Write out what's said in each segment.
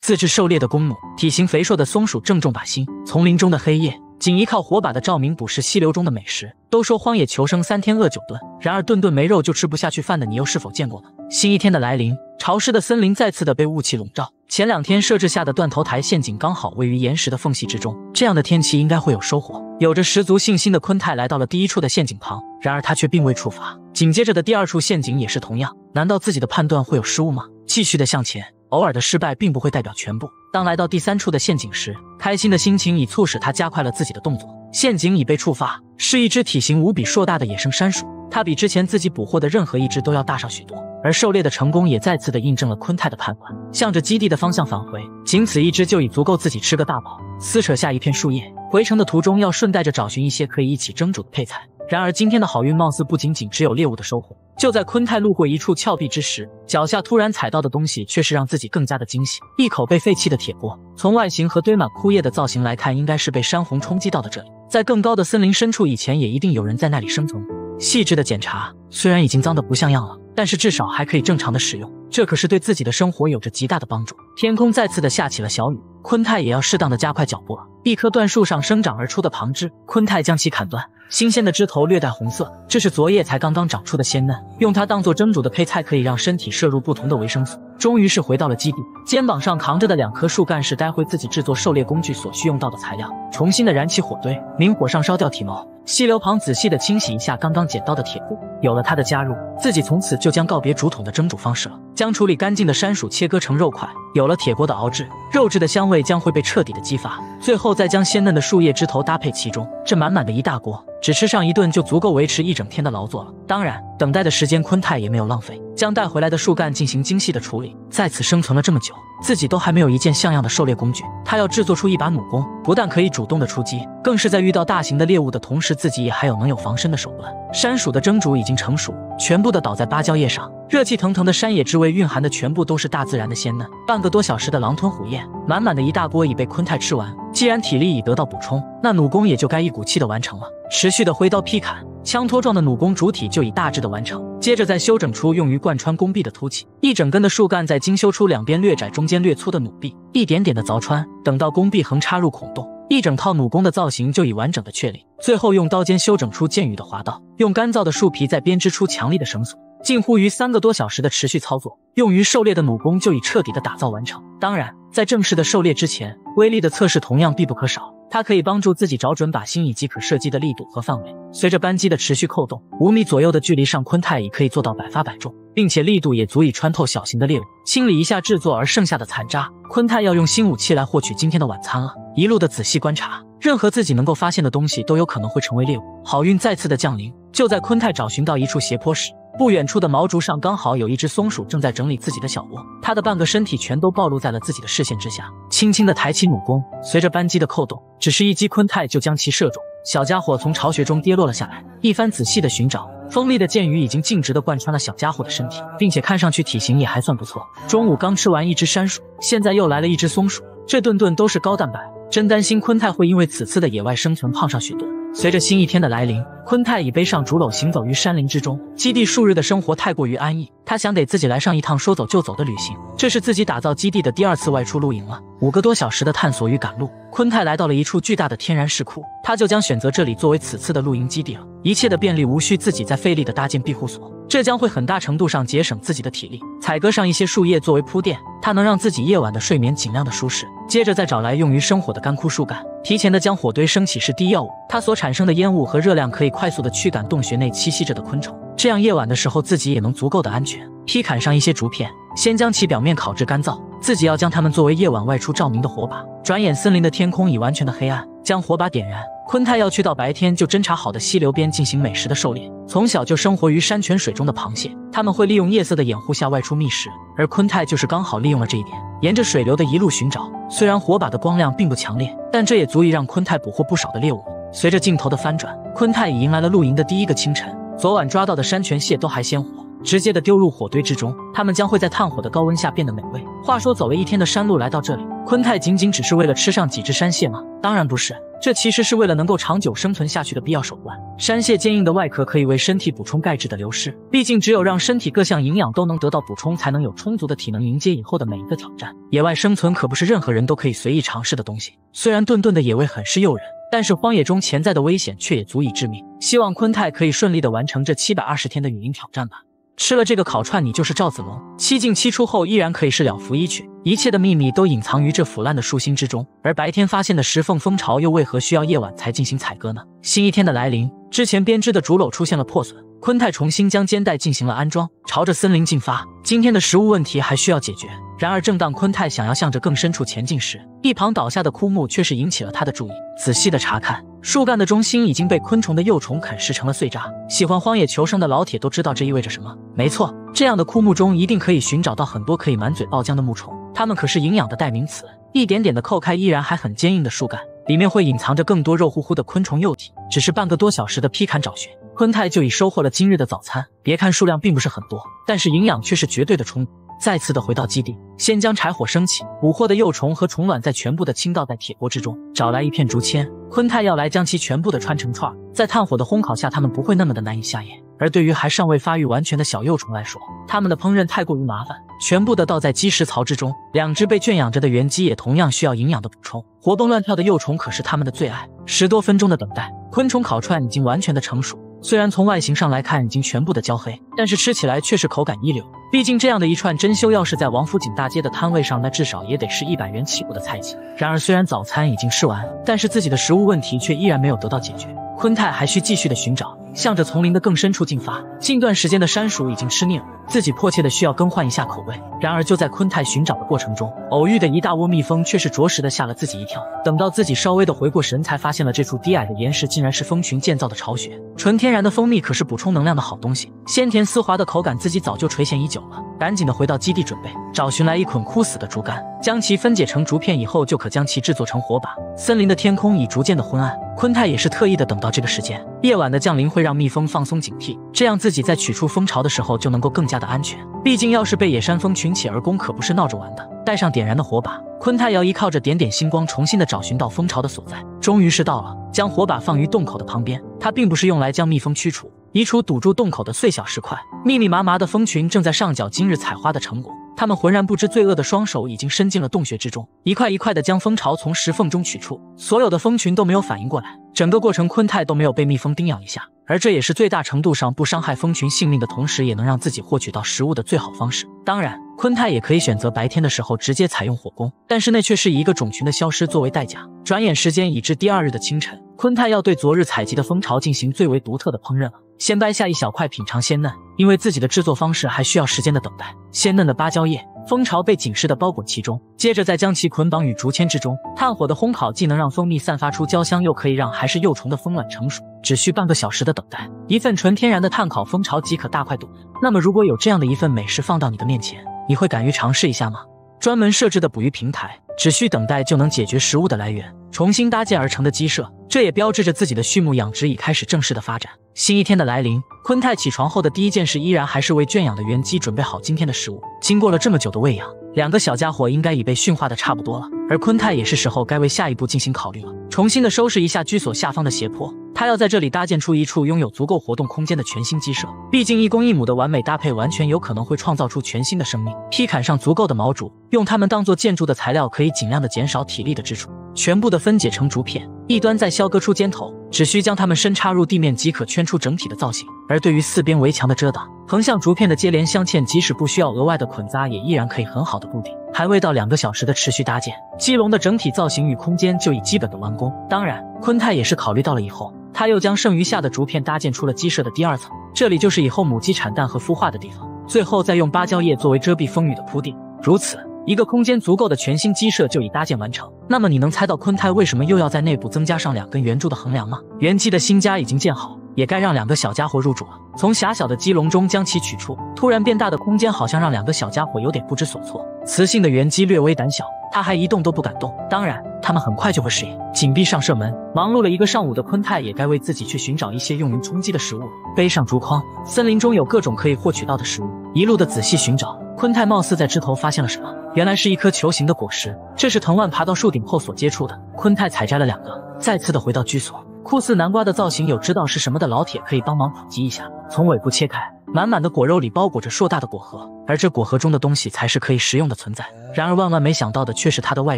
自制狩猎的弓弩，体型肥硕的松鼠正中靶心。丛林中的黑夜，仅依靠火把的照明捕食溪流中的美食。都说荒野求生3天饿9顿，然而顿顿没肉就吃不下去饭的你又是否见过呢？新一天的来临，潮湿的森林再次的被雾气笼罩。前2天设置下的断头台陷阱刚好位于岩石的缝隙之中，这样的天气应该会有收获。有着十足信心的昆泰来到了第1处的陷阱旁，然而他却并未触发。紧接着的第2处陷阱也是同样，难道自己的判断会有失误吗？继续的向前，偶尔的失败并不会代表全部。当来到第3处的陷阱时，开心的心情已促使他加快了自己的动作。陷阱已被触发，是一只体型无比硕大的野生山鼠，它比之前自己捕获的任何一只都要大上许多。而狩猎的成功也再次的印证了昆泰的判断，向着基地的方向返回，仅此一只就已足够自己吃个大饱。撕扯下一片树叶，回程的途中要顺带着找寻一些可以一起蒸煮的配菜。然而今天的好运貌似不仅仅只有猎物的收获。就在昆泰路过一处峭壁之时，脚下突然踩到的东西却是让自己更加的惊喜，一口被废弃的铁锅。从外形和堆满枯叶的造型来看，应该是被山洪冲击到的这里。在更高的森林深处，以前也一定有人在那里生存。细致的检查，虽然已经脏得不像样了，但是至少还可以正常的使用，这可是对自己的生活有着极大的帮助。天空再次的下起了小雨，昆泰也要适当的加快脚步了。一棵断树上生长而出的旁枝，昆泰将其砍断，新鲜的枝头略带红色，这是昨夜才刚刚长出的鲜嫩，用它当做蒸煮的配菜，可以让身体摄入不同的维生素。终于是回到了基地，肩膀上扛着的2棵树干是待会自己制作狩猎工具所需用到的材料。重新的燃起火堆，明火上烧掉体毛，溪流旁仔细的清洗一下刚刚捡到的铁布。有了它的加入，自己从此就将告别竹筒的蒸煮方式了，将处理干净的山鼠切割成肉块。有了铁锅的熬制，肉质的香味将会被彻底的激发，最后再将鲜嫩的树叶枝头搭配其中，这满满的一大锅，只吃上1顿就足够维持1整天的劳作了。当然，等待的时间昆泰也没有浪费，将带回来的树干进行精细的处理。在此生存了这么久，自己都还没有一件像样的狩猎工具，他要制作出一把弩弓，不但可以主动的出击，更是在遇到大型的猎物的同时，自己也还有能有防身的手段。山鼠的蒸煮已经成熟，全部的倒在芭蕉叶上，热气腾腾的山野之味蕴含的全部都是大自然的鲜嫩。半个多小时的狼吞虎咽，满满的一大锅已被昆泰吃完。既然体力已得到补充，那弩弓也就该一股气的完成了。持续的挥刀劈砍，枪托状的弩弓主体就已大致的完成。接着再修整出用于贯穿弓壁的凸起，一整根的树干再精修出2边略窄中间略粗的弩臂，一点点的凿穿，等到弓壁横插入孔洞，一整套弩弓的造型就已完整的确立。最后用刀尖修整出剑羽的滑道，用干燥的树皮再编织出强力的绳索。近乎于3个多小时的持续操作，用于狩猎的弩弓就已彻底的打造完成。当然，在正式的狩猎之前，威力的测试同样必不可少。它可以帮助自己找准靶心以及可射击的力度和范围。随着扳机的持续扣动，5米左右的距离上，昆泰已可以做到百发百中，并且力度也足以穿透小型的猎物。清理一下制作而剩下的残渣，昆泰要用新武器来获取今天的晚餐了。一路的仔细观察，任何自己能够发现的东西都有可能会成为猎物。好运再次的降临，就在昆泰找寻到一处斜坡时，不远处的毛竹上刚好有一只松鼠正在整理自己的小窝，它的半个身体全都暴露在了自己的视线之下。轻轻地抬起弩弓，随着扳机的扣动，只是一击，昆泰就将其射中。小家伙从巢穴中跌落了下来，一番仔细的寻找，锋利的箭羽已经径直地贯穿了小家伙的身体，并且看上去体型也还算不错。中午刚吃完一只山鼠，现在又来了一只松鼠，这顿顿都是高蛋白，真担心昆泰会因为此次的野外生存胖上许多。随着新一天的来临，昆泰已背上竹篓行走于山林之中。基地数日的生活太过于安逸，他想得自己来上一趟说走就走的旅行。这是自己打造基地的第2次外出露营了。5个多小时的探索与赶路，昆泰来到了一处巨大的天然石窟，他就将选择这里作为此次的露营基地了。一切的便利无需自己再费力的搭建庇护所，这将会很大程度上节省自己的体力。采割上一些树叶作为铺垫，它能让自己夜晚的睡眠尽量的舒适。接着再找来用于生火的干枯树干，提前的将火堆升起是第一要务，它所产生的烟雾和热量可以快速的驱赶洞穴内栖息着的昆虫，这样夜晚的时候自己也能足够的安全。劈砍上一些竹片，先将其表面烤至干燥，自己要将它们作为夜晚外出照明的火把。转眼森林的天空已完全的黑暗，将火把点燃。昆泰要去到白天就侦查好的溪流边进行美食的狩猎。从小就生活于山泉水中的螃蟹，它们会利用夜色的掩护下外出觅食，而昆泰就是刚好利用了这一点，沿着水流的一路寻找。虽然火把的光亮并不强烈，但这也足以让昆泰捕获不少的猎物。随着镜头的翻转，昆泰已迎来了露营的第1个清晨。昨晚抓到的山泉蟹都还鲜活，直接的丢入火堆之中，它们将会在炭火的高温下变得美味。话说走了一天的山路来到这里，昆泰仅仅只是为了吃上几只山蟹吗？当然不是，这其实是为了能够长久生存下去的必要手段。山蟹坚硬的外壳可以为身体补充钙质的流失，毕竟只有让身体各项营养都能得到补充，才能有充足的体能迎接以后的每一个挑战。野外生存可不是任何人都可以随意尝试的东西。虽然顿顿的野味很是诱人，但是荒野中潜在的危险却也足以致命。希望昆泰可以顺利的完成这720天的语音挑战吧。吃了这个烤串，你就是赵子龙。7进7出后依然可以是了拂衣去，一切的秘密都隐藏于这腐烂的树心之中。而白天发现的石缝蜂巢又为何需要夜晚才进行采割呢？新一天的来临，之前编织的竹篓出现了破损，昆泰重新将肩带进行了安装，朝着森林进发。今天的食物问题还需要解决。然而正当昆泰想要向着更深处前进时，一旁倒下的枯木却是引起了他的注意。仔细的查看，树干的中心已经被昆虫的幼虫啃食成了碎渣。喜欢荒野求生的老铁都知道这意味着什么。没错，这样的枯木中一定可以寻找到很多可以满嘴爆浆的木虫，它们可是营养的代名词。一点点的扣开依然还很坚硬的树干，里面会隐藏着更多肉乎乎的昆虫幼体。只是半个多小时的劈砍找寻，昆泰就已收获了今日的早餐。别看数量并不是很多，但是营养却是绝对的充足。再次的回到基地，先将柴火升起，捕获的幼虫和虫卵再全部的倾倒在铁锅之中，找来一片竹签，昆泰要来将其全部的穿成串，在炭火的烘烤下，它们不会那么的难以下咽。而对于还尚未发育完全的小幼虫来说，它们的烹饪太过于麻烦，全部的倒在鸡食槽之中。2只被圈养着的原鸡也同样需要营养的补充，活蹦乱跳的幼虫可是它们的最爱。10多分钟的等待，昆虫烤串已经完全的成熟。虽然从外形上来看已经全部的焦黑，但是吃起来却是口感一流。毕竟这样的一串珍馐要是在王府井大街的摊位上，那至少也得是100元起步的菜级。然而虽然早餐已经吃完，但是自己的食物问题却依然没有得到解决。昆泰还需继续的寻找，向着丛林的更深处进发。近段时间的山薯已经吃腻了，自己迫切的需要更换一下口味。然而就在昆泰寻找的过程中，偶遇的一大窝蜜蜂却是着实的吓了自己一跳。等到自己稍微的回过神，才发现了这处低矮的岩石竟然是蜂群建造的巢穴。纯天然的蜂蜜可是补充能量的好东西，鲜甜丝滑的口感自己早就垂涎已久了。赶紧的回到基地准备找寻来一捆枯死的竹竿，将其分解成竹片以后，就可将其制作成火把。森林的天空已逐渐的昏暗，昆泰也是特意的等到这个时间。夜晚的降临会让蜜蜂放松警惕，这样自己在取出蜂巢的时候就能够更加的安全。毕竟要是被野山蜂群起而攻，可不是闹着玩的。带上点燃的火把，昆泰要依靠着点点星光，重新的找寻到蜂巢的所在。终于是到了，将火把放于洞口的旁边。它并不是用来将蜜蜂驱除，移除堵住洞口的碎小石块。密密麻麻的蜂群正在上缴今日采花的成果，他们浑然不知罪恶的双手已经伸进了洞穴之中，一块一块的将蜂巢从石缝中取出。所有的蜂群都没有反应过来，整个过程昆泰都没有被蜜蜂叮咬一下，而这也是最大程度上不伤害蜂群性命的同时，也能让自己获取到食物的最好方式。当然，昆泰也可以选择白天的时候直接采用火攻，但是那却是以一个种群的消失作为代价。转眼时间已至第2日的清晨，昆泰要对昨日采集的蜂巢进行最为独特的烹饪了。先掰下一小块品尝鲜嫩，因为自己的制作方式还需要时间的等待。鲜嫩的芭蕉叶，蜂巢被紧实的包裹其中，接着再将其捆绑于竹签之中。炭火的烘烤既能让蜂蜜散发出焦香，又可以让还是幼虫的蜂卵成熟，只需半个小时的等待，一份纯天然的炭烤蜂巢即可大快朵颐。那么如果有这样的一份美食放到你的面前，你会敢于尝试一下吗？专门设置的捕鱼平台，只需等待就能解决食物的来源。重新搭建而成的鸡舍，这也标志着自己的畜牧养殖已开始正式的发展。新一天的来临，昆泰起床后的第一件事依然还是为圈养的原鸡准备好今天的食物。经过了这么久的喂养，2个小家伙应该已被驯化的差不多了，而昆泰也是时候该为下一步进行考虑了。重新的收拾一下居所下方的斜坡，他要在这里搭建出一处拥有足够活动空间的全新鸡舍。毕竟一公一母的完美搭配，完全有可能会创造出全新的生命。劈砍上足够的毛竹，用它们当做建筑的材料，可以尽量的减少体力的支出。全部的分解成竹片，一端再削割出尖头，只需将它们深插入地面即可圈出整体的造型。而对于四边围墙的遮挡，横向竹片的接连镶嵌，即使不需要额外的捆扎，也依然可以很好的固定。还未到2个小时的持续搭建，鸡笼的整体造型与空间就已基本的完工。当然，昆泰也是考虑到了以后，他又将剩余下的竹片搭建出了鸡舍的第2层，这里就是以后母鸡产蛋和孵化的地方。最后再用芭蕉叶作为遮蔽风雨的铺垫，如此一个空间足够的全新鸡舍就已搭建完成。那么你能猜到昆泰为什么又要在内部增加上2根圆柱的横梁吗？原鸡的新家已经建好，也该让2个小家伙入住了。从狭小的鸡笼中将其取出，突然变大的空间好像让2个小家伙有点不知所措。雌性的原鸡略微胆小，它还一动都不敢动。当然，它们很快就会适应。紧闭上舍门，忙碌了一个上午的昆泰也该为自己去寻找一些用于充饥的食物。背上竹筐，森林中有各种可以获取到的食物，一路的仔细寻找。昆泰貌似在枝头发现了什么，原来是一颗球形的果实，这是藤蔓爬到树顶后所接触的。昆泰采摘了2个，再次的回到居所。酷似南瓜的造型，有知道是什么的老铁可以帮忙普及一下。从尾部切开，满满的果肉里包裹着硕大的果核，而这果核中的东西才是可以食用的存在。然而万万没想到的却是它的外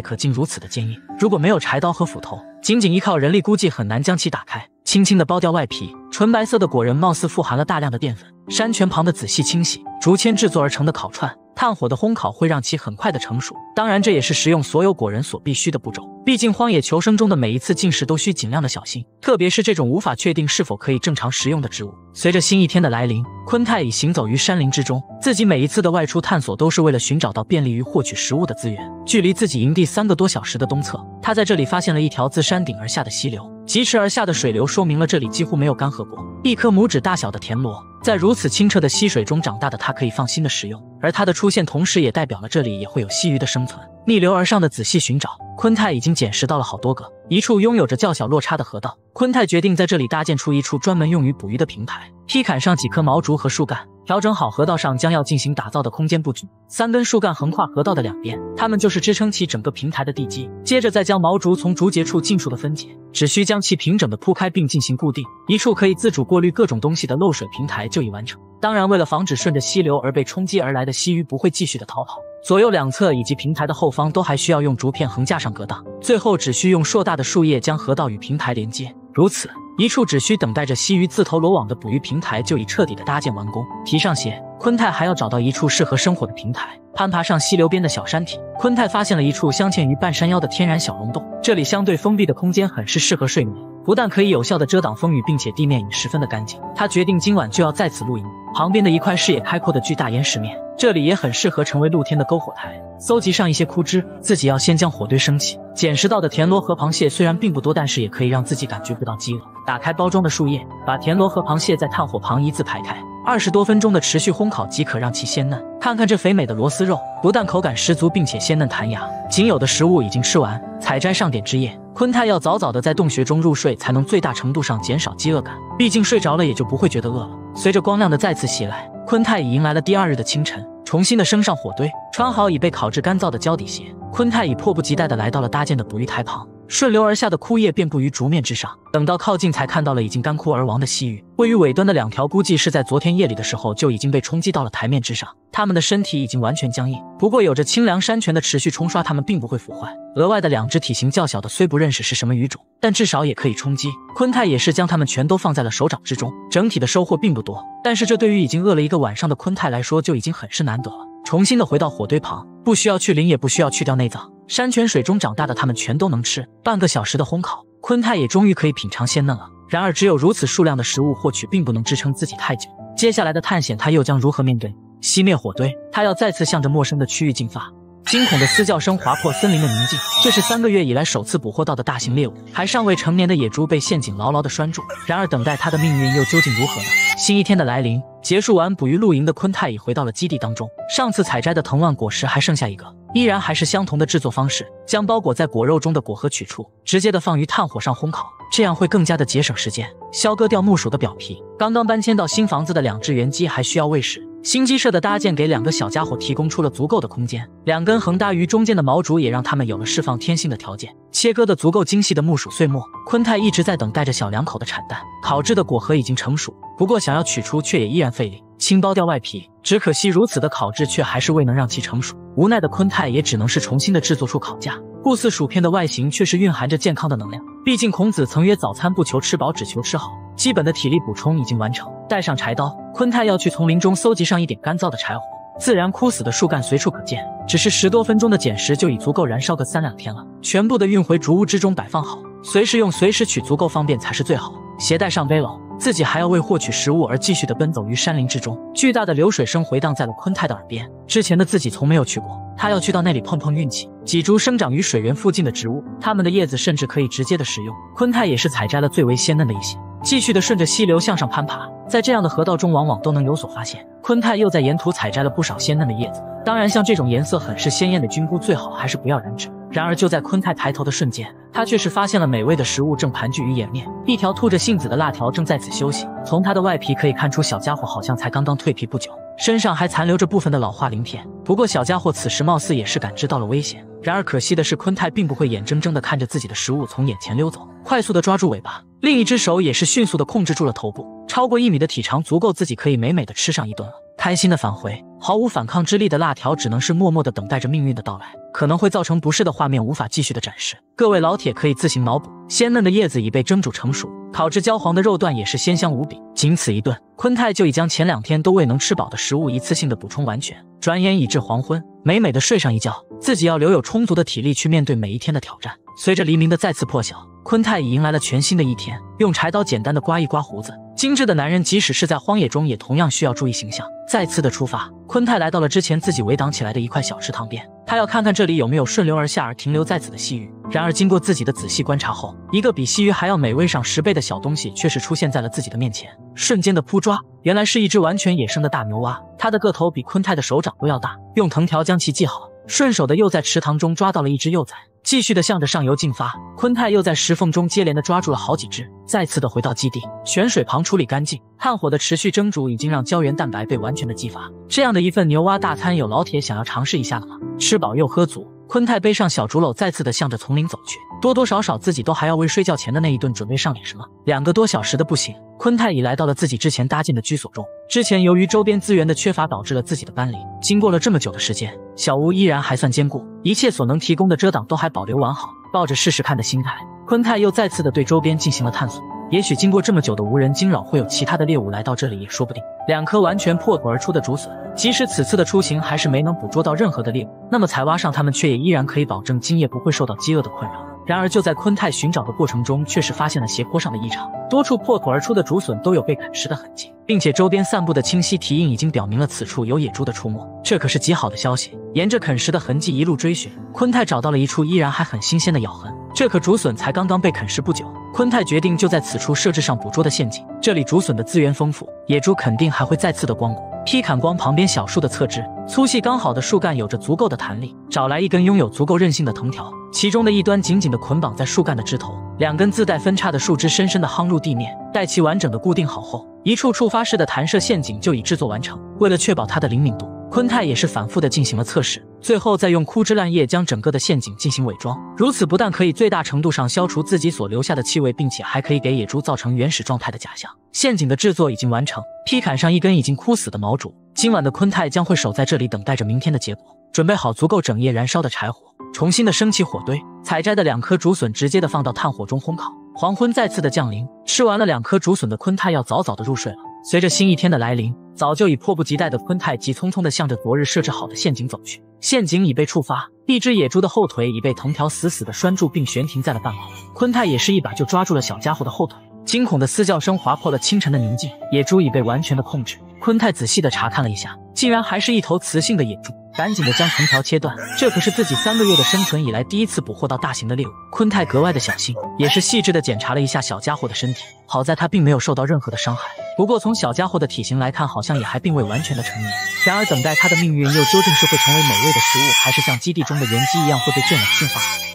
壳竟如此的坚硬，如果没有柴刀和斧头，仅仅依靠人力估计很难将其打开。轻轻地剥掉外皮，纯白色的果仁貌似富含了大量的淀粉。山泉旁的仔细清洗，竹签制作而成的烤串，炭火的烘烤会让其很快的成熟。当然，这也是食用所有果仁所必须的步骤。毕竟荒野求生中的每一次进食都需尽量的小心，特别是这种无法确定是否可以正常食用的植物。随着新一天的来临，昆泰已行走于山林之中，自己每一次的外出探索都是为了寻找到便利于获取食物的资源。距离自己营地3个多小时的东侧，他在这里发现了一条自山顶而下的溪流，疾驰而下的水流说明了这里几乎没有干涸过。一颗拇指大小的田螺，在如此清澈的溪水中长大的它可以放心的食用，而它的出现同时也代表了这里也会有溪鱼的生存。逆流而上的仔细寻找，昆泰已经捡拾到了好多个。一处拥有着较小落差的河道，昆泰决定在这里搭建出一处专门用于捕鱼的平台，劈砍上几棵毛竹和树干，调整好河道上将要进行打造的空间布局。3根树干横跨河道的2边，它们就是支撑起整个平台的地基。接着再将毛竹从竹节处尽数的分解，只需将其平整的铺开并进行固定，一处可以自主过滤各种东西的漏水平台就已完成。当然，为了防止顺着溪流而被冲击而来的溪鱼不会继续的逃跑，左右2侧以及平台的后方都还需要用竹片横架上隔挡，最后只需用硕大的树叶将河道与平台连接。如此，一处只需等待着溪鱼自投罗网的捕鱼平台就已彻底的搭建完工。提上鞋，昆泰还要找到一处适合生火的平台。攀爬上溪流边的小山体，昆泰发现了一处镶嵌于半山腰的天然小溶洞，这里相对封闭的空间很是适合睡眠，不但可以有效的遮挡风雨，并且地面也十分的干净。他决定今晚就要在此露营。旁边的一块视野开阔的巨大岩石面，这里也很适合成为露天的篝火台。搜集上一些枯枝，自己要先将火堆升起。捡拾到的田螺和螃蟹虽然并不多，但是也可以让自己感觉不到饥饿。打开包装的树叶，把田螺和螃蟹在炭火旁一字排开，20多分钟的持续烘烤即可让其鲜嫩。看看这肥美的螺丝肉，不但口感十足，并且鲜嫩弹牙。仅有的食物已经吃完，采摘上点枝叶。昆泰要早早的在洞穴中入睡，才能最大程度上减少饥饿感。毕竟睡着了也就不会觉得饿了。随着光亮的再次袭来，昆泰已迎来了第2日的清晨，重新的升上火堆，穿好已被烤制干燥的胶底鞋，昆泰已迫不及待地来到了搭建的捕鱼台旁。顺流而下的枯叶遍布于竹面之上，等到靠近才看到了已经干枯而亡的溪鱼。位于尾端的2条估计是在昨天夜里的时候就已经被冲击到了台面之上，它们的身体已经完全僵硬，不过有着清凉山泉的持续冲刷，它们并不会腐坏。额外的2只体型较小的虽不认识是什么鱼种，但至少也可以充饥。昆泰也是将它们全都放在了手掌之中，整体的收获并不多，但是这对于已经饿了1个晚上的昆泰来说就已经很是难得了。重新的回到火堆旁，不需要去鳞，也不需要去掉内脏，山泉水中长大的它们全都能吃。半个小时的烘烤，昆泰也终于可以品尝鲜嫩了。然而只有如此数量的食物获取并不能支撑自己太久，接下来的探险他又将如何面对？熄灭火堆，他要再次向着陌生的区域进发。惊恐的嘶叫声划破森林的宁静，这是3个月以来首次捕获到的大型猎物，还尚未成年的野猪被陷阱牢牢地拴住。然而等待它的命运又究竟如何呢？新一天的来临，结束完捕鱼露营的昆泰已回到了基地当中。上次采摘的藤蔓果实还剩下1个，依然还是相同的制作方式，将包裹在果肉中的果核取出，直接的放于炭火上烘烤，这样会更加的节省时间。削割掉木薯的表皮，刚刚搬迁到新房子的2只原鸡还需要喂食。新鸡舍的搭建给2个小家伙提供出了足够的空间，2根横搭于中间的毛竹也让他们有了释放天性的条件。切割的足够精细的木薯碎末，昆泰一直在等待着小2口的产蛋。烤制的果核已经成熟，不过想要取出却也依然费力。轻剥掉外皮，只可惜如此的烤制却还是未能让其成熟。无奈的昆泰也只能是重新的制作出烤架，酷似薯片的外形却是蕴含着健康的能量。毕竟孔子曾曰：早餐不求吃饱，只求吃好。基本的体力补充已经完成，带上柴刀，昆泰要去丛林中搜集上一点干燥的柴火。自然枯死的树干随处可见，只是10多分钟的捡拾就已足够燃烧个3、2天了。全部的运回竹屋之中摆放好，随时用随时取，足够方便才是最好。携带上背篓，自己还要为获取食物而继续的奔走于山林之中。巨大的流水声回荡在了昆泰的耳边，之前的自己从没有去过，他要去到那里碰碰运气。几株生长于水源附近的植物，它们的叶子甚至可以直接的食用。昆泰也是采摘了最为鲜嫩的一些，继续的顺着溪流向上攀爬，在这样的河道中往往都能有所发现。昆泰又在沿途采摘了不少鲜嫩的叶子，当然像这种颜色很是鲜艳的菌菇最好还是不要染指。然而就在昆泰抬头的瞬间，他却是发现了美味的食物正盘踞于眼面。一条吐着信子的辣条正在此休息，从它的外皮可以看出小家伙好像才刚刚蜕皮不久。身上还残留着部分的老化鳞片。不过小家伙此时貌似也是感知到了危险，然而可惜的是，昆泰并不会眼睁睁地看着自己的食物从眼前溜走，快速地抓住尾巴，另一只手也是迅速地控制住了头部。超过1米的体长足够自己可以美美地吃上一顿了。开心地返回，毫无反抗之力的辣条只能是默默地等待着命运的到来。可能会造成不适的画面无法继续的展示，各位老铁可以自行脑补。鲜嫩的叶子已被蒸煮成熟，烤至焦黄的肉段也是鲜香无比。仅此一顿，昆泰就已将前2天都未能吃饱的食物一次性的补充完全。转眼已至黄昏，美美的睡上一觉，自己要留有充足的体力去面对每一天的挑战。随着黎明的再次破晓，昆泰已迎来了全新的一天。用柴刀简单的刮一刮胡子，精致的男人即使是在荒野中也同样需要注意形象。再次的出发，昆泰来到了之前自己围挡起来的一块小池塘边，他要看看这里有没有顺流而下而停留在此的细鱼。然而经过自己的仔细观察后，一个比细鱼还要美味上10倍的小东西却是出现在了自己的面前。瞬间的扑抓，原来是一只完全野生的大牛蛙，它的个头比昆泰的手掌都要大。用藤条将其系好，顺手的又在池塘中抓到了一只幼崽，继续的向着上游进发。昆泰又在石缝中接连的抓住了好几只，再次的回到基地，泉水旁处理干净。炭火的持续蒸煮已经让胶原蛋白被完全的激发，这样的一份牛蛙大餐，有老铁想要尝试一下了吗？吃饱又喝足，昆泰背上小竹篓，再次的向着丛林走去。多多少少自己都还要为睡觉前的那一顿准备上点什么。2个多小时的步行，昆泰已来到了自己之前搭建的居所中。之前由于周边资源的缺乏导致了自己的搬离，经过了这么久的时间，小屋依然还算坚固，一切所能提供的遮挡都还保留完好。抱着试试看的心态，昆泰又再次的对周边进行了探索。也许经过这么久的无人惊扰，会有其他的猎物来到这里也说不定。2颗完全破土而出的竹笋，即使此次的出行还是没能捕捉到任何的猎物，那么采挖上它们却也依然可以保证今夜不会受到饥饿的困扰。然而就在昆泰寻找的过程中，却是发现了斜坡上的异常，多处破土而出的竹笋都有被啃食的痕迹，并且周边散布的清晰蹄印已经表明了此处有野猪的出没，这可是极好的消息。沿着啃食的痕迹一路追寻，昆泰找到了一处依然还很新鲜的咬痕，这颗竹笋才刚刚被啃食不久。昆泰决定就在此处设置上捕捉的陷阱，这里竹笋的资源丰富，野猪肯定还会再次的光顾。劈砍光旁边小树的侧枝，粗细刚好的树干有着足够的弹力，找来一根拥有足够韧性的藤条，其中的一端紧紧地捆绑在树干的枝头，2根自带分叉的树枝深深地夯入地面，待其完整的固定好后，一处触发式的弹射陷阱就已制作完成。为了确保它的灵敏度，昆泰也是反复的进行了测试，最后再用枯枝烂叶将整个的陷阱进行伪装。如此不但可以最大程度上消除自己所留下的气味，并且还可以给野猪造成原始状态的假象。陷阱的制作已经完成，劈砍上一根已经枯死的毛竹。今晚的昆泰将会守在这里，等待着明天的结果。准备好足够整夜燃烧的柴火，重新的升起火堆，采摘的2颗竹笋直接的放到炭火中烘烤。黄昏再次的降临，吃完了2颗竹笋的昆泰要早早的入睡了。随着新一天的来临，早就已迫不及待的昆泰急匆匆地向着昨日设置好的陷阱走去。陷阱已被触发，一只野猪的后腿已被藤条死死地拴住并悬停在了半空。昆泰也是一把就抓住了小家伙的后腿，惊恐的嘶叫声划破了清晨的宁静。野猪已被完全的控制，昆泰仔细地查看了一下，竟然还是一头雌性的野猪，赶紧的将藤条切断。这可是自己3个月的生存以来第一次捕获到大型的猎物，昆泰格外的小心，也是细致的检查了一下小家伙的身体，好在他并没有受到任何的伤害。不过从小家伙的体型来看，好像也还并未完全的成年。然而等待他的命运又究竟是会成为美味的食物，还是像基地中的原鸡一样会被圈养驯化？